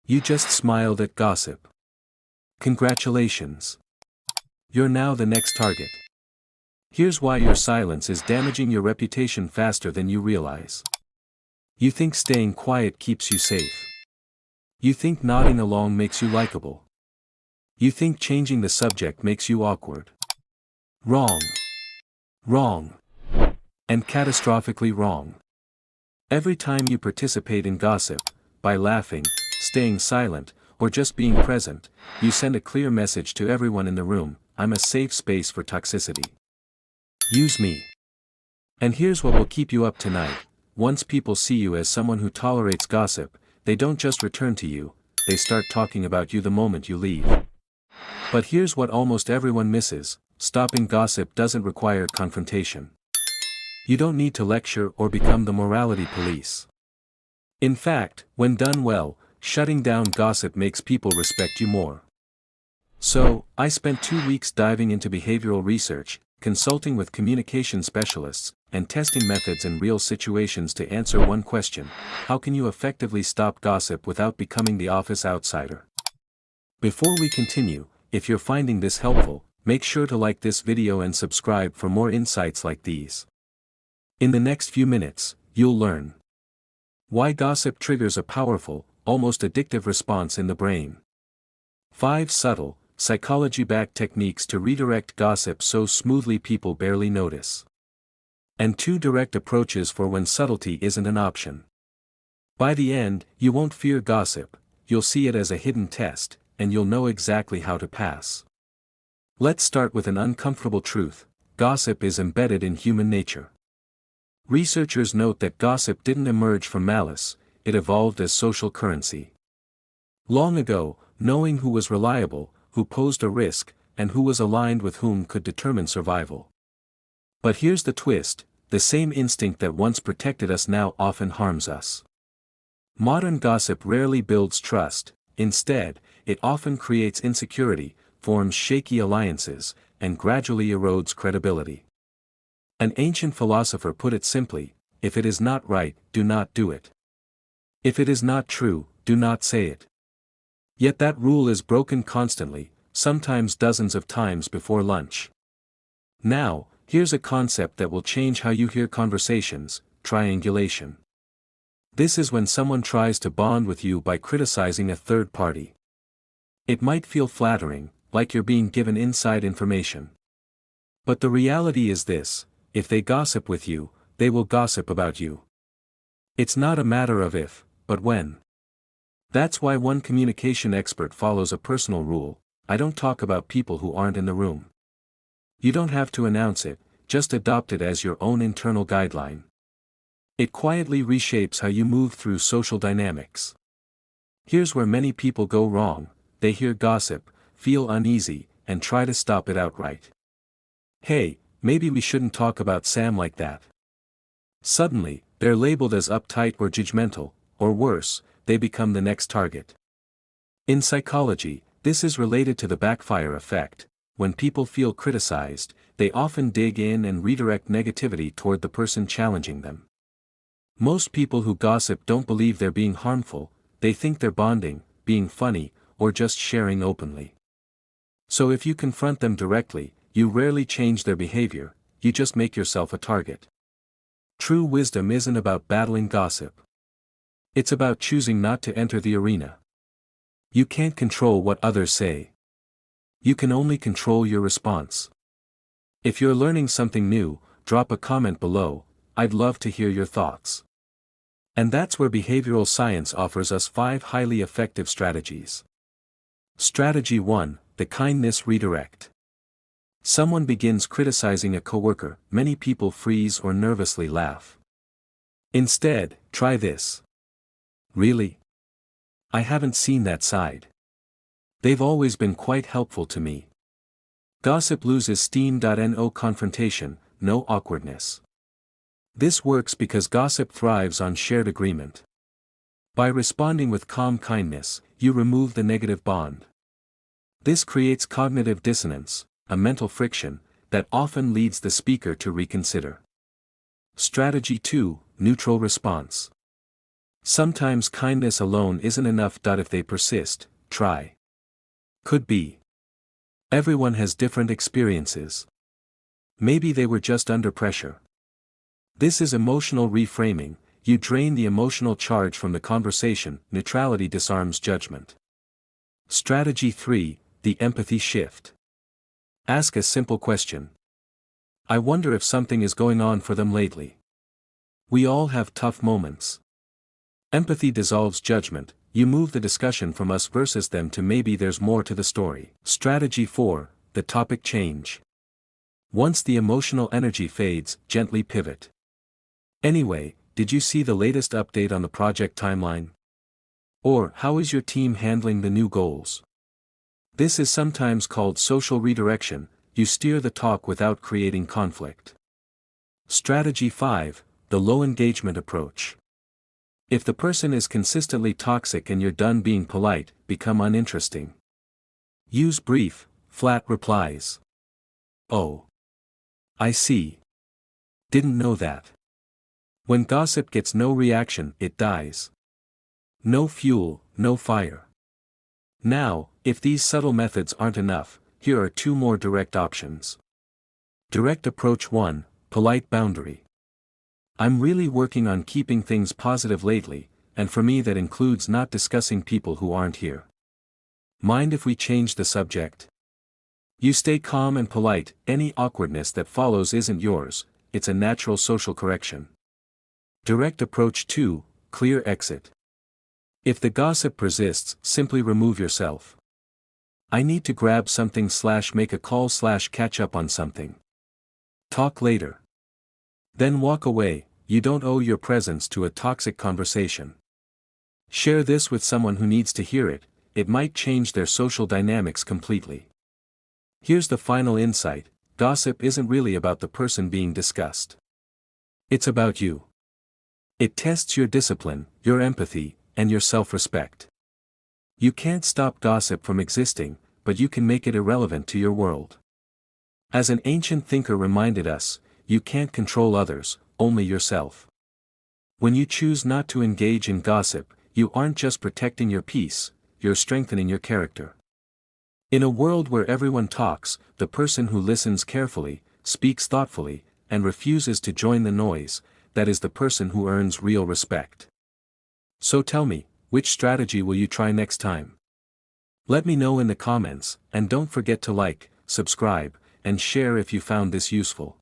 You just smiled at gossip. Congratulations. You're now the next target. Here's why your silence is damaging your reputation faster than you realize. You think staying quiet keeps you safe. You think nodding along makes you likable. You think changing the subject makes you awkward. Wrong. Wrong. And catastrophically wrong. Every time you participate in gossip, by laughing, staying silent, or just being present, you send a clear message to everyone in the room: I'm a safe space for toxicity. Use me. And here's what will keep you up tonight: once people see you as someone who tolerates gossip, they don't just return to you, they start talking about you the moment you leave. But here's what almost everyone misses: stopping gossip doesn't require confrontation. You don't need to lecture or become the morality police. In fact, when done well, shutting down gossip makes people respect you more. So, I spent 2 weeks diving into behavioral research, consulting with communication specialists, and testing methods in real situations to answer one question: how can you effectively stop gossip without becoming the office outsider? Before we continue, if you're finding this helpful, make sure to like this video and subscribe for more insights like these. In the next few minutes, you'll learn why gossip triggers a powerful, almost addictive response in the brain. 5 subtle, psychology-backed techniques to redirect gossip so smoothly people barely notice. And 2 direct approaches for when subtlety isn't an option. By the end, you won't fear gossip, you'll see it as a hidden test, and you'll know exactly how to pass. Let's start with an uncomfortable truth: gossip is embedded in human nature. Researchers note that gossip didn't emerge from malice, it evolved as social currency. Long ago, knowing who was reliable, who posed a risk, and who was aligned with whom could determine survival. But here's the twist: the same instinct that once protected us now often harms us. Modern gossip rarely builds trust, instead, it often creates insecurity, forms shaky alliances, and gradually erodes credibility. An ancient philosopher put it simply: if it is not right, do not do it. If it is not true, do not say it. Yet that rule is broken constantly, sometimes dozens of times before lunch. Now, here's a concept that will change how you hear conversations: triangulation. This is when someone tries to bond with you by criticizing a third party. It might feel flattering, like you're being given inside information. But the reality is this: if they gossip with you, they will gossip about you. It's not a matter of if, but when. That's why one communication expert follows a personal rule: I don't talk about people who aren't in the room. You don't have to announce it, just adopt it as your own internal guideline. It quietly reshapes how you move through social dynamics. Here's where many people go wrong: they hear gossip, feel uneasy, and try to stop it outright. Hey, maybe we shouldn't talk about Sam like that. Suddenly, they're labeled as uptight or judgmental, or worse, they become the next target. In psychology, this is related to the backfire effect. When people feel criticized, they often dig in and redirect negativity toward the person challenging them. Most people who gossip don't believe they're being harmful, they think they're bonding, being funny, or just sharing openly. So if you confront them directly, you rarely change their behavior, you just make yourself a target. True wisdom isn't about battling gossip. It's about choosing not to enter the arena. You can't control what others say. You can only control your response. If you're learning something new, drop a comment below. I'd love to hear your thoughts. And that's where behavioral science offers us 5 highly effective strategies. Strategy 1: the kindness redirect. Someone begins criticizing a coworker, many people freeze or nervously laugh. Instead, try this. Really? I haven't seen that side. They've always been quite helpful to me. Gossip loses steam. No confrontation, no awkwardness. This works because gossip thrives on shared agreement. By responding with calm kindness, you remove the negative bond. This creates cognitive dissonance, a mental friction, that often leads the speaker to reconsider. Strategy 2: neutral response. Sometimes kindness alone isn't enough. If they persist, try. Could be. Everyone has different experiences. Maybe they were just under pressure. This is emotional reframing. You drain the emotional charge from the conversation. Neutrality disarms judgment. Strategy 3, the empathy shift. Ask a simple question. I wonder if something is going on for them lately. We all have tough moments. Empathy dissolves judgment. You move the discussion from us versus them to maybe there's more to the story. Strategy 4, the topic change. Once the emotional energy fades, gently pivot. Anyway, did you see the latest update on the project timeline? Or, how is your team handling the new goals? This is sometimes called social redirection. You steer the talk without creating conflict. Strategy 5, the low engagement approach. If the person is consistently toxic and you're done being polite, become uninteresting. Use brief, flat replies. Oh. I see. Didn't know that. When gossip gets no reaction, it dies. No fuel, no fire. Now, if these subtle methods aren't enough, here are 2 more direct options. Direct approach 1, polite boundary. I'm really working on keeping things positive lately, and for me that includes not discussing people who aren't here. Mind if we change the subject? You stay calm and polite. Any awkwardness that follows isn't yours, it's a natural social correction. Direct approach 2, clear exit. If the gossip persists, simply remove yourself. I need to grab something / make a call / catch up on something. Talk later. Then walk away. You don't owe your presence to a toxic conversation. Share this with someone who needs to hear it. It might change their social dynamics completely. Here's the final insight: gossip isn't really about the person being discussed. It's about you. It tests your discipline, your empathy, and your self-respect. You can't stop gossip from existing, but you can make it irrelevant to your world. As an ancient thinker reminded us, you can't control others, only yourself. When you choose not to engage in gossip, you aren't just protecting your peace, you're strengthening your character. In a world where everyone talks, the person who listens carefully, speaks thoughtfully, and refuses to join the noise, that is the person who earns real respect. So tell me, which strategy will you try next time? Let me know in the comments, and don't forget to like, subscribe, and share if you found this useful.